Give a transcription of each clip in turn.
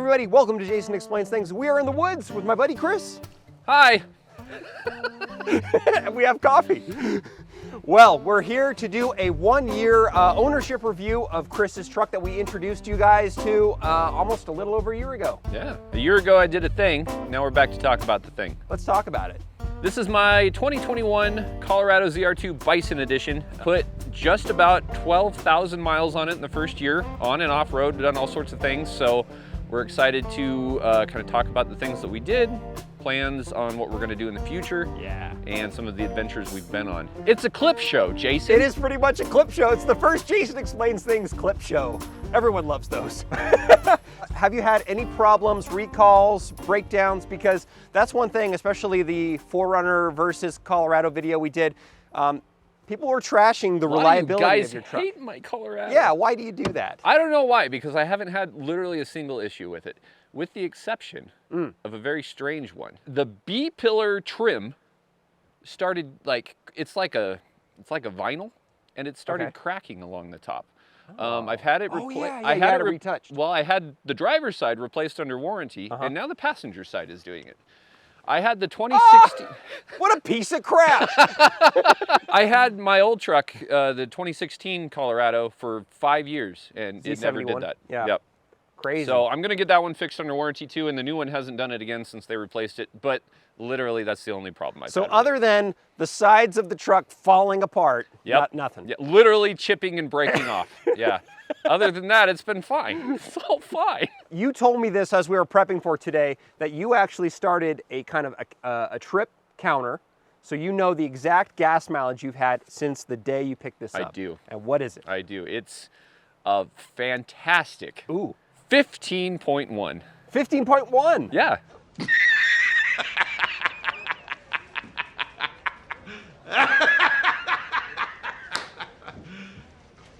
everybody, welcome to Jason Explains Things. We are in the woods with my buddy Chris. Hi. And we have coffee. Well, we're here to do a one-year ownership review of Chris's truck that we introduced you guys to almost a little over a year ago. Yeah, a year ago I did a thing. Now we're back to talk about the thing. Let's talk about it. This is my 2021 Colorado ZR2 Bison edition. Put just about 12,000 miles on it in the first year, on and off road, done all sorts of things. So we're excited to kind of talk about the things that we did, plans on what we're gonna do in the future, and some of the adventures we've been on. It's a clip show, Jason. It is pretty much a clip show. It's the first Jason Explains Things clip show. Everyone loves those. Have you had any problems, recalls, breakdowns? Because that's one thing, especially the 4Runner versus Colorado video we did. People were trashing the reliability of your truck. You guys hate my Colorado. Yeah, why do you do that? I don't know why, because I haven't had literally a single issue with it, with the exception of a very strange one. The B-pillar trim started it's like a vinyl, and it started cracking along the top. I've had it replaced. I had it retouched. Well, I had the driver's side replaced under warranty, and now the passenger side is doing it. I had the 2016. What a piece of crap! I had my old truck, the 2016 Colorado, for 5 years, and it never did that. Yeah. Yep. Crazy. So I'm gonna get that one fixed under warranty too, and the new one hasn't done it again since they replaced it. But literally, that's the only problem I've had. So other than the sides of the truck falling apart, nothing. Yeah, literally chipping and breaking off. Yeah. Other than that, it's been fine. It's all fine. You told me this as we were prepping for today, that you actually started a kind of a trip counter, so you know the exact gas mileage you've had since the day you picked this up. I do. And what is it? I do. It's a fantastic 15.1. 15.1? Yeah.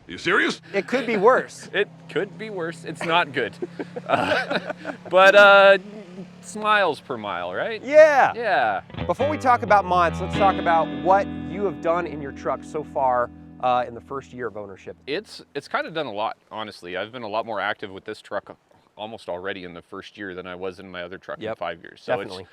You serious? It could be worse. It could be worse. It's not good. But smiles per mile, right? Yeah. Yeah. Before we talk about mods, let's talk about what you have done in your truck so far in the first year of ownership. It's kind of done a lot, honestly. I've been a lot more active with this truck almost already in the first year than I was in my other truck in 5 years. So definitely.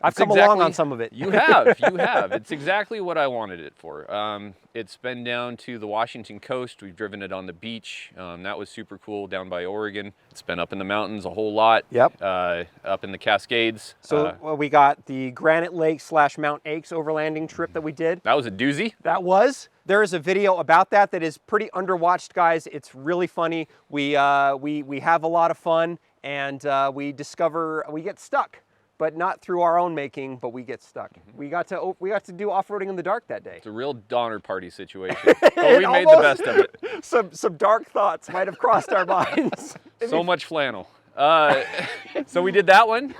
I've come along on some of it. You have, you have. It's exactly what I wanted it for. It's been down to the Washington coast. We've driven it on the beach. That was super cool, down by Oregon. It's been up in the mountains a whole lot. Yep. Up in the Cascades. So we got the Granite Lake / Mount Aches overlanding trip that we did. That was a doozy. That was. There is a video about that is pretty underwatched, guys. It's really funny. We have a lot of fun, and we get stuck. But not through our own making, but we get stuck. We got to do off-roading in the dark that day. It's a real Donner Party situation, but we made the best of it. Some dark thoughts might have crossed our minds. So much flannel. So we did that one.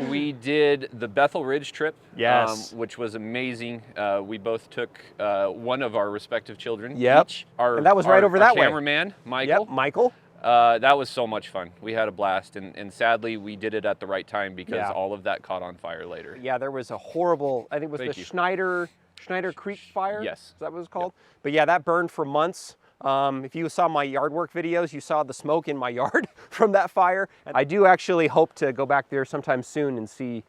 We did the Bethel Ridge trip, which was amazing. We both took one of our respective children. Yep. Each. And that was right over that way. Cameraman, Michael. Yep, Michael. That was so much fun. We had a blast, and sadly, we did it at the right time because all of that caught on fire later. Yeah, there was a horrible, I think it was Schneider Creek fire? Yes. Is that what it's called? Yep. But yeah, that burned for months. If you saw my yard work videos, you saw the smoke in my yard from that fire. And I do actually hope to go back there sometime soon and see,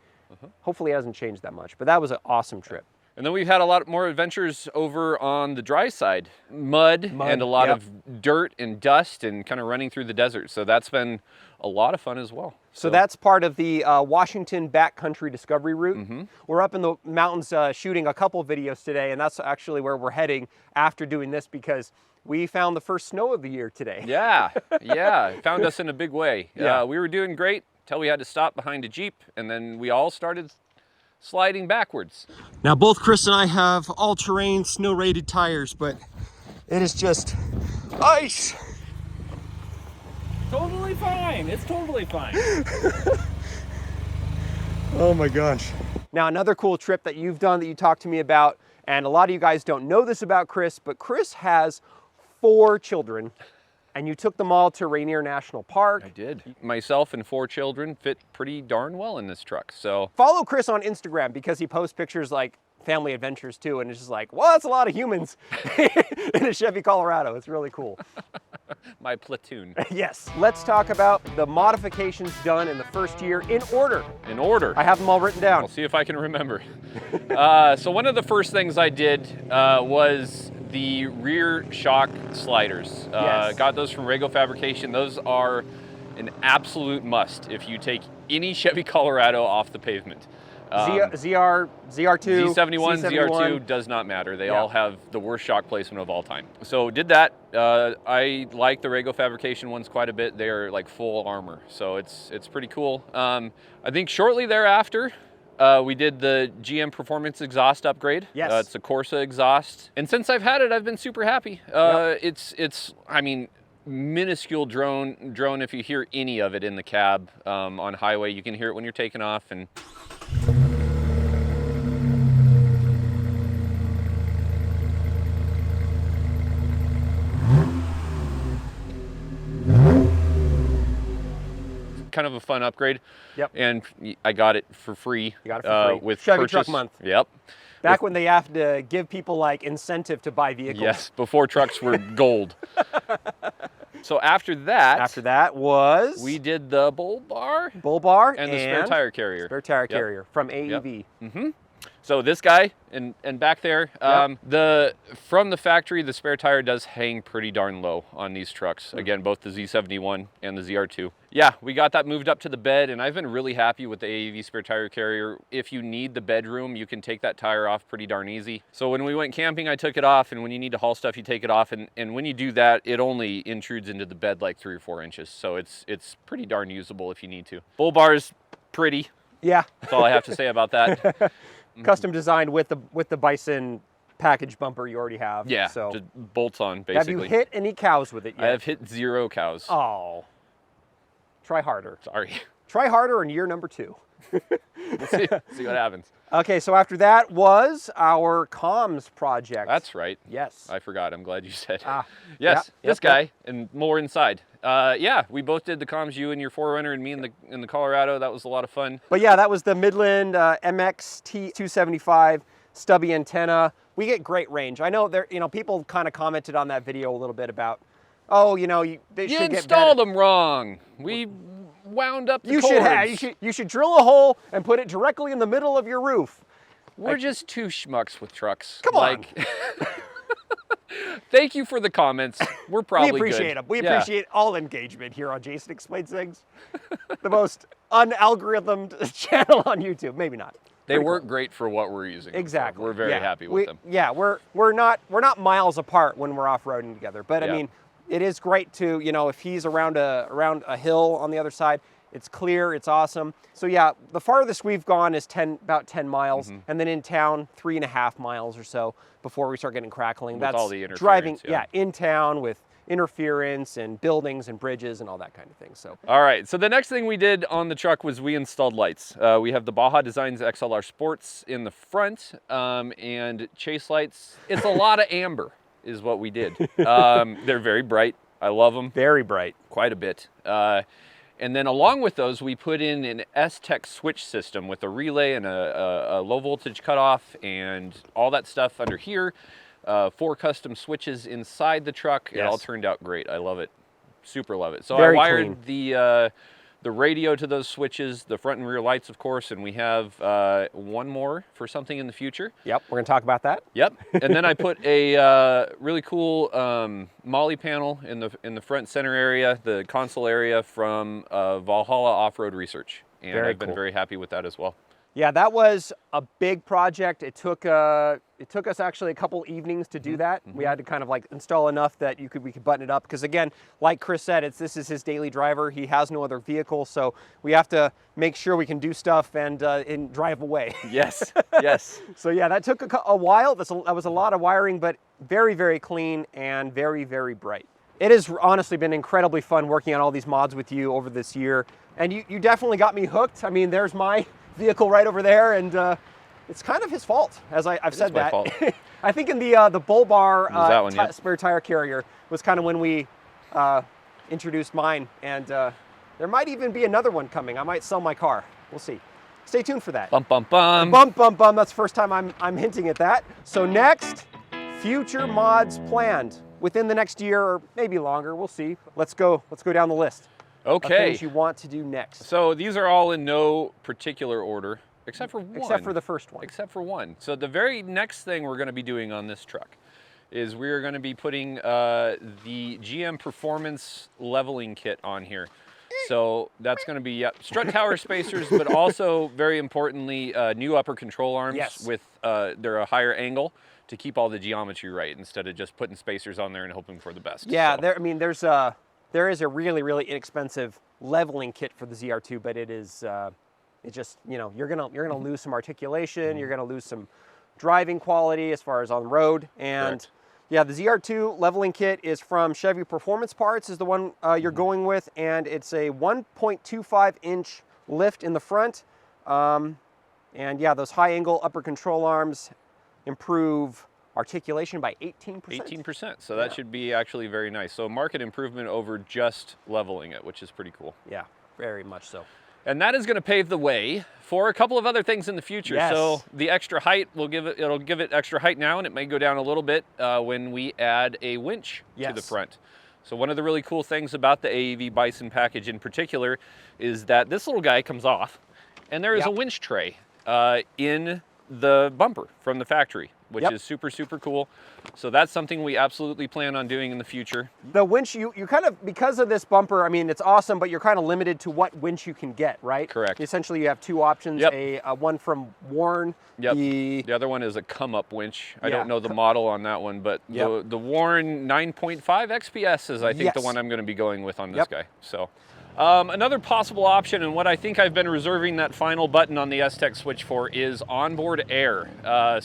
hopefully it hasn't changed that much, but that was an awesome trip. And then we've had a lot more adventures over on the dry side. Mud and a lot of dirt and dust and kind of running through the desert. So that's been a lot of fun as well. So that's part of the Washington backcountry discovery route. We're up in the mountains shooting a couple videos today, and that's actually where we're heading after doing this because we found the first snow of the year today. Yeah, it found us in a big way. We were doing great until we had to stop behind a Jeep, and then we all started sliding backwards. Now both Chris and I have all-terrain snow-rated tires, but it is just ice. Totally fine. It's totally fine. Oh my gosh. Now another cool trip that you've done that you talked to me about, and a lot of you guys don't know this about Chris, but Chris has 4 children. And you took them all to Rainier National Park. I did. Myself and 4 children fit pretty darn well in this truck, so. Follow Chris on Instagram because he posts pictures like family adventures too, and it's just like, well, that's a lot of humans in a Chevy Colorado. It's really cool. my platoon. Yes. Let's talk about the modifications done in the first year in order. In order. I have them all written down. I'll see if I can remember. So one of the first things I did was the rear shock sliders. Yes. Got those from Rego Fabrication. Those are an absolute must if you take any Chevy Colorado off the pavement. ZR2, Z71, C71. ZR2, does not matter. They all have the worst shock placement of all time. So did that. I like the Rego Fabrication ones quite a bit. They're like full armor, so it's pretty cool. I think shortly thereafter, we did the GM Performance exhaust upgrade. Yes. It's a Corsa exhaust. And since I've had it, I've been super happy. It's I mean, minuscule drone if you hear any of it in the cab on highway. You can hear it when you're taking off. And kind of a fun upgrade. Yep. And I got it for free. You got it for free. With Chevy purchase. Truck Month. Yep. Back when they have to give people like incentive to buy vehicles. Yes, before trucks were gold. So after that was we did the bull bar and the spare tire carrier. Spare tire carrier from AEV. Yep. Mm-hmm. So this guy and back there, from the factory, the spare tire does hang pretty darn low on these trucks. Again, both the Z71 and the ZR2. Yeah, we got that moved up to the bed, and I've been really happy with the AEV spare tire carrier. If you need the bedroom, you can take that tire off pretty darn easy. So when we went camping, I took it off, and when you need to haul stuff, you take it off, and when you do that, it only intrudes into the bed like 3 or 4 inches. So it's pretty darn usable if you need to. Bull bar is pretty. Yeah. That's all I have to say about that. Custom designed with the Bison package bumper you already have. Yeah, So just bolts on, basically. have you hit any cows with it yet? I have hit 0 cows. Oh. Try harder. Sorry. Try harder in year number 2. We'll see what happens. Okay, so after that was our comms project. That's right. Yes. I forgot. I'm glad you said. Yep, Yes, this guy and more inside. Yeah, we both did the comms, you and your 4Runner and me in the Colorado. That was a lot of fun. But yeah, that was the Midland MXT 275 stubby antenna. We get great range. I know there, people kind of commented on that video a little bit about, oh, they should get better. installed them wrong. We wound up the cords. You should drill a hole and put it directly in the middle of your roof. We're just 2 schmucks with trucks. Come on. Thank you for the comments. We're probably We appreciate good. them. We appreciate all engagement here on Jason Explains Things. The most un-algorithmed channel on YouTube. Maybe not. They work great for what we're using. Exactly. We're very happy with them. Yeah, we're not miles apart when we're off-roading together. But I mean, it is great to, if he's around a hill on the other side, it's clear, it's awesome. So yeah, the farthest we've gone is about 10 miles, and then in town, 3.5 miles or so before we start getting crackling. With all the interference, driving, in town with interference and buildings and bridges and all that kind of thing. So. All right, so the next thing we did on the truck was we installed lights. We have the Baja Designs XLR Sports in the front and chase lights. It's a lot of amber is what we did. They're very bright. I love them. Very bright. Quite a bit. And then along with those, we put in an S-Tech switch system with a relay and a low voltage cutoff and all that stuff under here. 4 custom switches inside the truck. It all turned out great. I love it. Super love it. So I wired the radio to those switches, the front and rear lights, of course, and we have one more for something in the future. Yep, we're gonna talk about that. Yep, and then I put a really cool Molly panel in the front center area, the console area from Valhalla Off-Road Research, and I've been very happy with that as well. Yeah, that was a big project. It took us actually a couple evenings to do that. We had to kind of like install enough that we could button it up because again, like Chris said, this is his daily driver. He has no other vehicle, so we have to make sure we can do stuff and drive away. Yes, yes. So yeah, that took a while. That was a lot of wiring, but very, very clean and very, very bright. It has honestly been incredibly fun working on all these mods with you over this year, and you definitely got me hooked. I mean, there's my vehicle right over there, and it's kind of his fault, as I've said that. Fault. I think in the bull bar spare tire carrier was kind of when we introduced mine, and there might even be another one coming. I might sell my car. We'll see. Stay tuned for that. Bum bum bum. Bum bum bum. That's the first time I'm hinting at that. So next, future mods planned. within the next year or maybe longer. We'll see. Let's go down the list. Okay. Of things you want to do next. So these are all in no particular order, except for one. Except for the first one. Except for one. So the very next thing we're going to be doing on this truck is we are going to be putting the GM Performance leveling kit on here. So that's going to be strut tower spacers, but also very importantly, new upper control arms. Yes. With they're a higher angle to keep all the geometry right instead of just putting spacers on there and hoping for the best. Yeah, so. There is a really, really inexpensive leveling kit for the ZR2, but it is, it just, you know, you're gonna lose some articulation, you're gonna lose some driving quality as far as on the road. And Correct. yeah, the ZR2 leveling kit is from Chevy Performance Parts is the one you're going with, and it's a 1.25 inch lift in the front. And yeah, those high angle upper control arms improve articulation by 18%. 18%, so that should be actually very nice. So market improvement over just leveling it, which is pretty cool. Yeah, very much so. And that is going to pave the way for a couple of other things in the future. Yes. So the extra height will it'll give it extra height now, and it may go down a little bit when we add a winch to the front. So one of the really cool things about the AEV Bison package in particular is that this little guy comes off, and there is a winch tray in the bumper from the factory, which is super, super cool. So that's something we absolutely plan on doing in the future. The winch, you kind of, because of this bumper, I mean, it's awesome, but you're kind of limited to what winch you can get, right? Correct. Essentially, you have two options, a one from Warren. The other one is a come-up winch. I don't know the model on that one, but the Warren 9.5 XPS is, I think, the one I'm going to be going with on this guy. So. Another possible option, and what I think I've been reserving that final button on the S-Tech switch for, is onboard air. I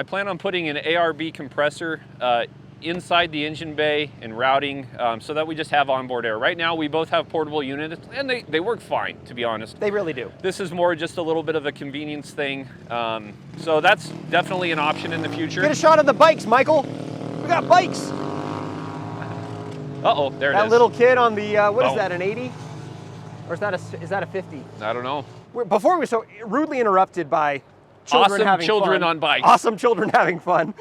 plan on putting an ARB compressor inside the engine bay and routing so that we just have onboard air. Right now we both have portable units, and they work fine, to be honest. They really do. This is more just a little bit of a convenience thing. So that's definitely an option in the future. Get a shot of the bikes, Michael. We got bikes. Uh-oh, there it is. That little kid on the, what is that, an 80? Or is that a 50? I don't know. Before we were so rudely interrupted by children having fun. On bikes. Awesome children having fun.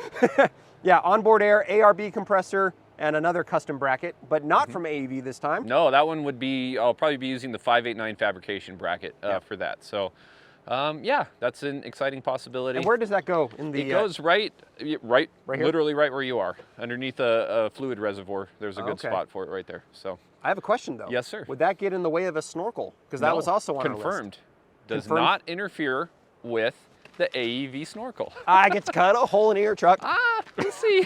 Yeah, onboard air, ARB compressor, and another custom bracket, but not from AEV this time. No, that one would be, I'll probably be using the 589 fabrication bracket for that. So, yeah, that's an exciting possibility. And where does that go? In the? It goes right here? Literally right where you are, underneath a fluid reservoir. There's a good spot for it right there. So. I have a question though. Yes, sir. Would that get in the way of a snorkel? Because that was also on confirmed. our list. Does not interfere with the AEV snorkel. I get to cut a hole in your truck. Let's see.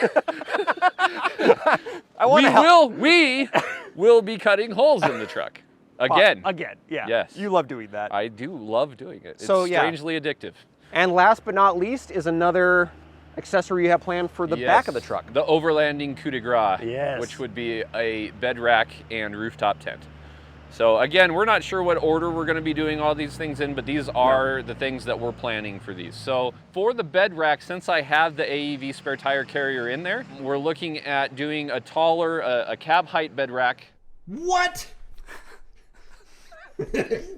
We will be cutting holes in the truck. Again. Again, yeah. Yes. You love doing that. I do love doing it. It's So, strangely addictive. And last but not least is another accessory you have planned for the back of the truck. The overlanding coup de grace, Yes. which would be a bed rack and rooftop tent. So again, we're not sure what order we're going to be doing all these things in, but these are the things that we're planning for these. So for the bed rack, since I have the AEV spare tire carrier in there, we're looking at doing a taller, a cab height bed rack. What?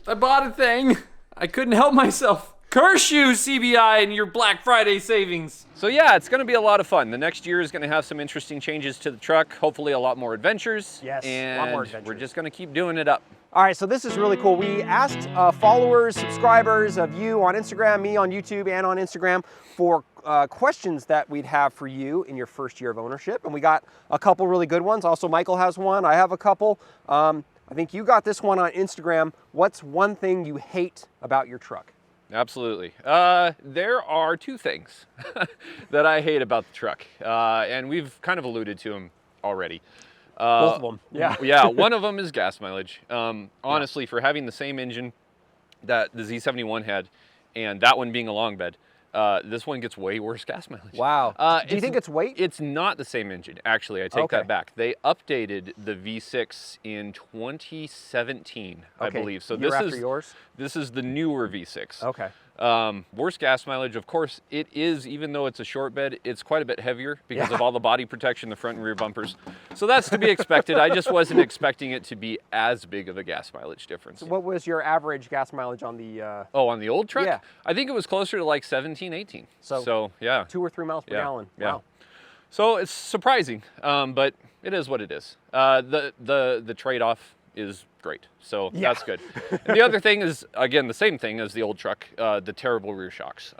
I bought a thing. I couldn't help myself. Curse you, CBI, and your Black Friday savings. So yeah, it's going to be a lot of fun. The next year is going to have some interesting changes to the truck, hopefully a lot more adventures. Yes, and a lot more adventures. We're just going to keep doing it up. All right, so this is really cool. We asked followers, subscribers of you on Instagram, me on YouTube and on Instagram for questions that we'd have for you in your first year of ownership. And we got a couple really good ones. Also, Michael has one. I have a couple. I think you got this one on Instagram. What's one thing you hate about your truck? Absolutely. There are two things that I hate about the truck, and we've kind of alluded to them already. Both of them, yeah. Yeah, one of them is gas mileage. Honestly, for having the same engine that the Z71 had, and that one being a long bed, this one gets way worse gas mileage. Wow. Do you think it's weight? It's not the same engine, actually. I take that back. They updated the V6 in 2017, I believe. So year after yours? This is the newer V6. Okay. Worse gas mileage, of course, it is, even though it's a short bed, it's quite a bit heavier because of all the body protection, the front and rear bumpers. So that's to be expected. I just wasn't expecting it to be as big of a gas mileage difference. So what was your average gas mileage on the... on the old truck? Yeah. I think it was closer to like 17, 18. So yeah. 2 or 3 miles per gallon. Yeah. Wow. So it's surprising, but it is what it is. The trade-off is great, so that's good. And the other thing is, again, the same thing as the old truck, the terrible rear shocks.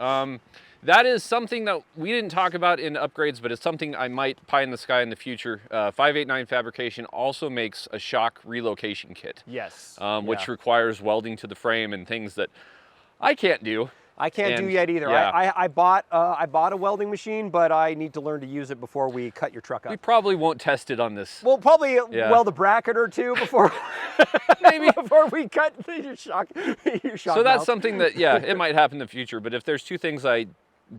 That is something that we didn't talk about in upgrades, but it's something I might pie in the sky in the future. 589 Fabrication also makes a shock relocation kit. Yes. Which requires welding to the frame and things that I can't do. I can't do yet either. Yeah. I bought a welding machine, but I need to learn to use it before we cut your truck up. We probably won't test it on this. We'll probably weld a bracket or two before maybe before we cut your shock. So that's something that it might happen in the future. But if there's two things I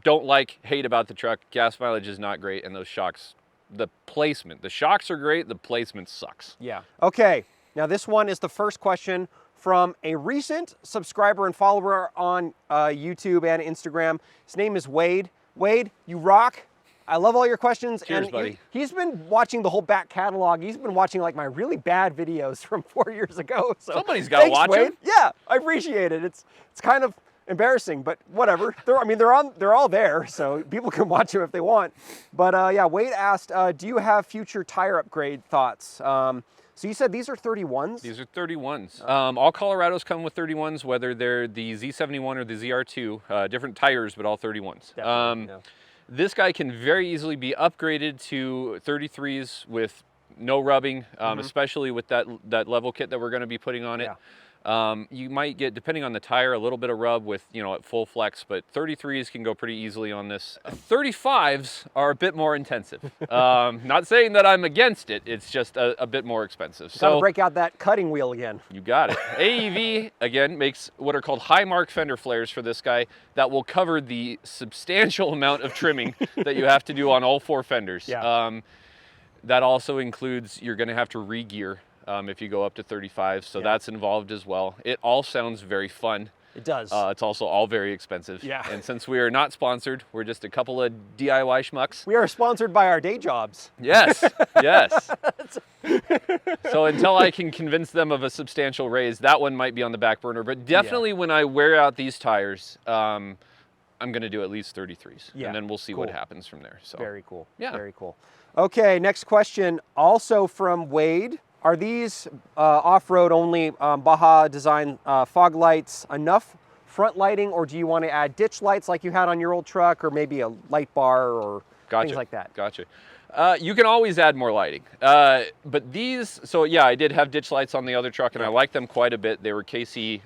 don't hate about the truck, gas mileage is not great, and those shocks, the placement. The shocks are great, the placement sucks. Yeah. Okay. Now this one is the first question from a recent subscriber and follower on YouTube and Instagram. His name is Wade. Wade, you rock. I love all your questions. Cheers, buddy. He's been watching the whole back catalog. He's been watching like my really bad videos from 4 years ago. So somebody's got to watch Wade. them. Yeah, I appreciate it. It's kind of embarrassing, but whatever. They're all there, so people can watch them if they want. But yeah, Wade asked, do you have future tire upgrade thoughts? So you said these are 31s? These are 31s. All Colorados come with 31s, whether they're the Z71 or the ZR2. Different tires, but all 31s. This guy can very easily be upgraded to 33s with no rubbing, especially with that level kit that we're going to be putting on it. You might get, depending on the tire, a little bit of rub with, at full flex, but 33s can go pretty easily on this. 35s are a bit more intensive. Not saying that I'm against it, it's just a bit more expensive. So gotta break out that cutting wheel again. You got it. AEV, again, makes what are called high mark fender flares for this guy that will cover the substantial amount of trimming that you have to do on all 4 fenders. That also includes, you're gonna have to re-gear if you go up to 35, so that's involved as well. It all sounds very fun. It does. It's also all very expensive. Yeah. And since we are not sponsored, we're just a couple of DIY schmucks. We are sponsored by our day jobs. Yes, yes. So until I can convince them of a substantial raise, that one might be on the back burner. But definitely when I wear out these tires, I'm going to do at least 33s. And then we'll see what happens from there. So very cool. Yeah. Very cool. Okay, next question, also from Wade. Are these off-road only Baja design fog lights enough front lighting, or do you want to add ditch lights like you had on your old truck, or maybe a light bar or things like that? Gotcha. You can always add more lighting. But these, so yeah, I did have ditch lights on the other truck, and I liked them quite a bit. They were KC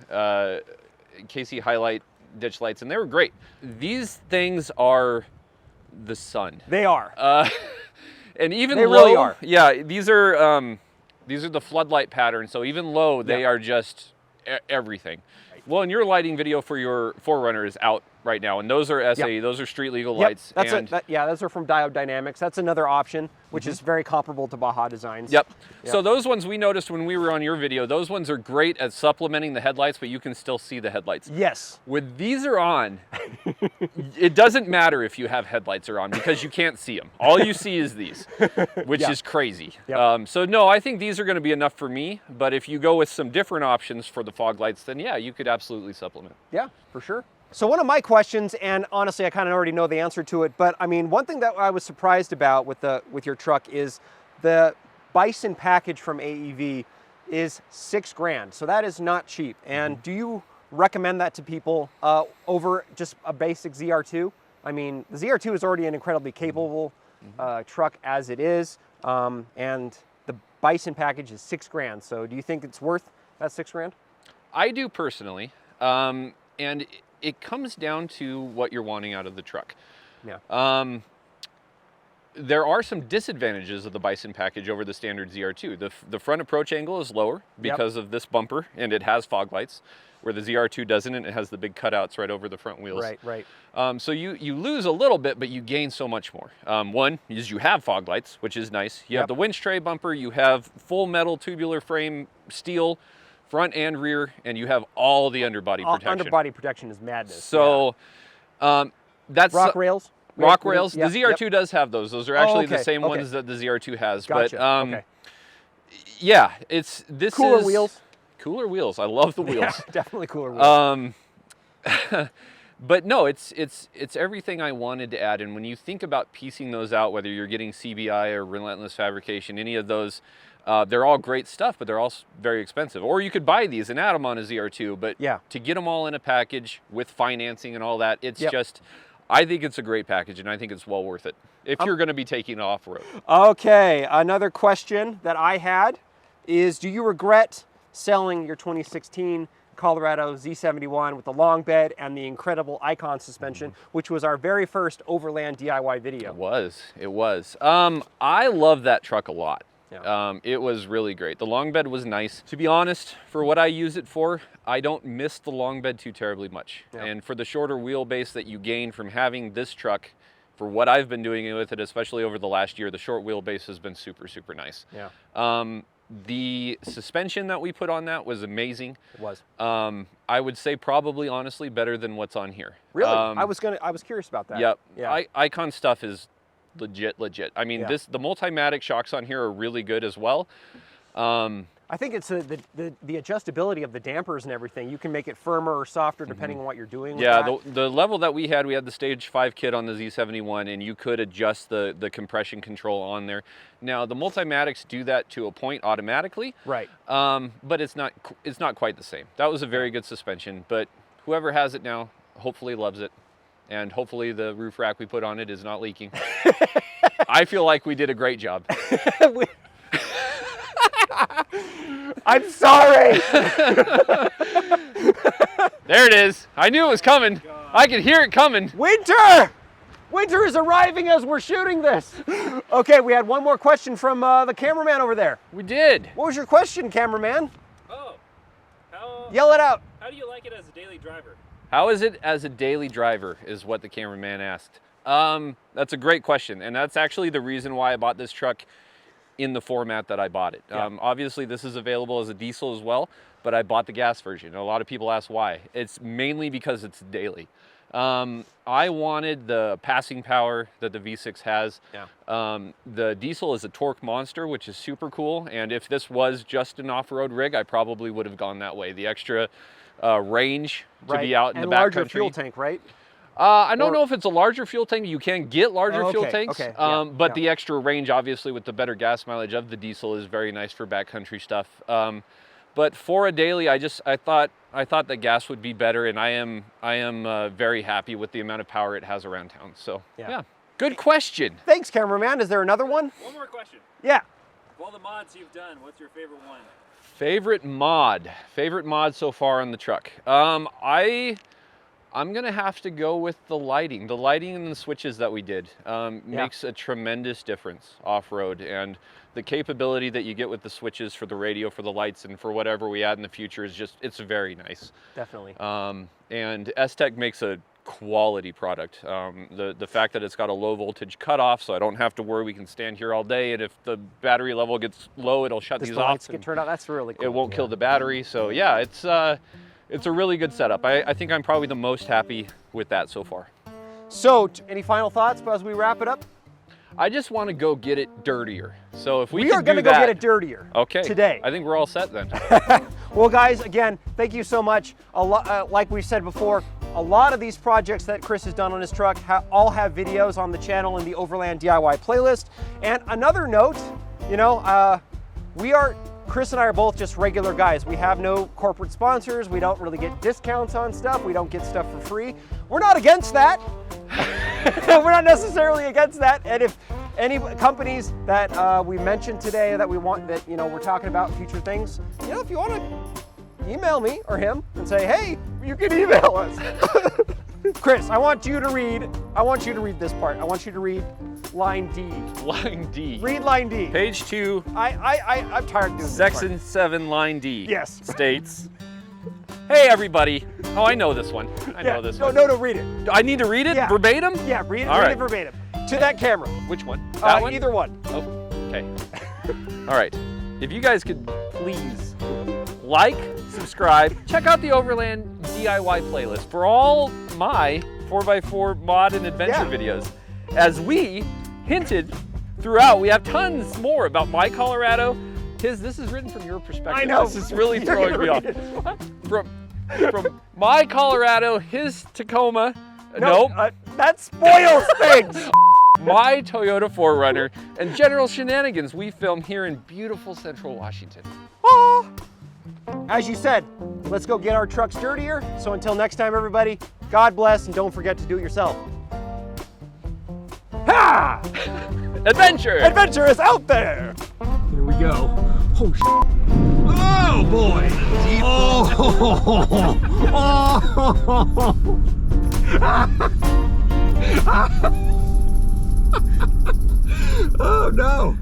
highlight ditch lights, and they were great. These things are the sun. They are. And even they low, really are. Yeah, these are the floodlight pattern, so even low, they are just everything. Well, and your lighting video for your 4Runner is out right now, and those are SA, those are street legal lights. That's those are from Diode Dynamics. That's another option, which is very comparable to Baja designs. Yep. So those ones we noticed when we were on your video, those ones are great at supplementing the headlights, but you can still see the headlights. Yes. When these are on, it doesn't matter if you have headlights are on because you can't see them. All you see is these, which is crazy. Yep. So no, I think these are going to be enough for me, but if you go with some different options for the fog lights, then yeah, you could absolutely supplement. Yeah, for sure. So one of my questions, and honestly I kind of already know the answer to it, but I mean, one thing that I was surprised about with your truck is the Bison package from AEV is $6,000. So that is not cheap. And do you recommend that to people over just a basic ZR2? I mean, the ZR2 is already an incredibly capable truck as it is, and the Bison package is $6,000. So do you think it's worth that $6,000? I do personally, and it comes down to what you're wanting out of the truck. Yeah. There are some disadvantages of the Bison package over the standard ZR2. The front approach angle is lower because of this bumper, and it has fog lights, where the ZR2 doesn't, and it has the big cutouts right over the front wheels. Right. So you lose a little bit, but you gain so much more. One is you have fog lights, which is nice. You have the winch tray bumper, you have full metal tubular frame steel, front and rear, and you have all the underbody protection. Underbody protection is madness. So that's rock rails. Rock rails. The ZR2 does have those. Those are actually the same ones that the ZR2 has. Gotcha. But yeah, cooler wheels. Cooler wheels. I love the wheels. Yeah, definitely cooler wheels. But no, it's everything I wanted to add. And when you think about piecing those out, whether you're getting CBI or Relentless Fabrication, any of those, they're all great stuff, but they're all very expensive. Or you could buy these and add them on a ZR2, but to get them all in a package with financing and all that, it's just, I think it's a great package, and I think it's well worth it if you're going to be taking it off-road. Okay, another question that I had is, do you regret selling your 2016 Colorado Z71 with the long bed and the incredible Icon suspension, which was our very first Overland DIY video? It was. I love that truck a lot. Yeah. It was really great. The long bed was nice. To be honest, for what I use it for, I don't miss the long bed too terribly much. Yeah. And for the shorter wheelbase that you gain from having this truck, for what I've been doing with it, especially over the last year, the short wheelbase has been super, super nice. Yeah. The suspension that we put on that was amazing. It was. I would say probably, honestly, better than what's on here. Really? I was curious about that. Yep. Yeah. Icon stuff is legit. I mean, the Multimatic shocks on here are really good as well. I think it's the adjustability of the dampers and everything. You can make it firmer or softer depending on what you're doing. Yeah, the level that we had the Stage 5 kit on the Z71, and you could adjust the compression control on there. Now, the Multimatics do that to a point automatically. Right. But it's not quite the same. That was a very good suspension, but whoever has it now hopefully loves it. And hopefully the roof rack we put on it is not leaking. I feel like we did a great job. I'm sorry. There it is. I knew it was coming. I could hear it coming. Winter! Winter is arriving as we're shooting this. Okay, we had one more question from the cameraman over there. We did. What was your question, cameraman? Oh, Yell it out. How do you like it as a daily driver? How is it as a daily driver is what the cameraman asked. That's a great question, and that's actually the reason why I bought this truck in the format that I bought it. Yeah. Obviously, this is available as a diesel as well, but I bought the gas version. A lot of people ask why. It's mainly because it's daily. I wanted the passing power that the V6 has. Yeah. The diesel is a torque monster, which is super cool, and if this was just an off-road rig, I probably would have gone that way. The extra range to be out in the backcountry. And larger fuel tank, right? I don't know if it's a larger fuel tank. You can get larger fuel tanks, but the extra range, obviously, with the better gas mileage of the diesel, is very nice for backcountry stuff. But for a daily, I thought that gas would be better, and I am very happy with the amount of power it has around town. So yeah, good question. Thanks, cameraman. Is there another one? One more question. Yeah. Of all the mods you've done, what's your favorite one? Favorite mod so far on the truck. I'm gonna have to go with the lighting. The lighting and the switches that we did makes a tremendous difference off-road, and the capability that you get with the switches for the radio, for the lights, and for whatever we add in the future is it's very nice. Definitely. And S-Tech makes a quality product. The fact that it's got a low voltage cutoff, so I don't have to worry. We can stand here all day, and if the battery level gets low, it'll shut these off. Lights get turned off. That's really cool. It won't kill the battery. So yeah, it's a really good setup. I think I'm probably the most happy with that so far. So, any final thoughts as we wrap it up? I just want to go get it dirtier. So if we are going to go get it dirtier. Okay. Today. I think we're all set then. Well, guys, again, thank you so much. Like we said before, a lot of these projects that Chris has done on his truck all have videos on the channel in the Overland DIY playlist. And another note, Chris and I are both just regular guys. We have no corporate sponsors. We don't really get discounts on stuff. We don't get stuff for free. We're not against that. We're not necessarily against that. And if any companies that we mentioned today that we're talking about future things, if you want to email me or him and say, hey, you can email us. Chris, I want you to read this part. I want you to read line D. Line D. Read line D. Page 2. I'm tired of doing this Section 7, line D. Yes. States, hey everybody. Oh, I know this one. I know this one. No, read it. I need to read it verbatim? Yeah, read All it verbatim. To that camera. Which one? That one? Either one. Oh, okay. All right. If you guys could please like, subscribe, check out the Overland DIY playlist for all my 4x4 mod and adventure videos. As we hinted throughout, we have tons more about my Colorado. This is written from your perspective. I know. This is really throwing me off. From my Colorado, his Tacoma. Nope. That spoils things. My Toyota 4Runner and general shenanigans we film here in beautiful Central Washington. Ah. As you said, let's go get our trucks dirtier. So until next time, everybody, God bless, and don't forget to do it yourself. Ha! Adventure! Adventure is out there! Here we go. Oh, Oh boy! Oh no!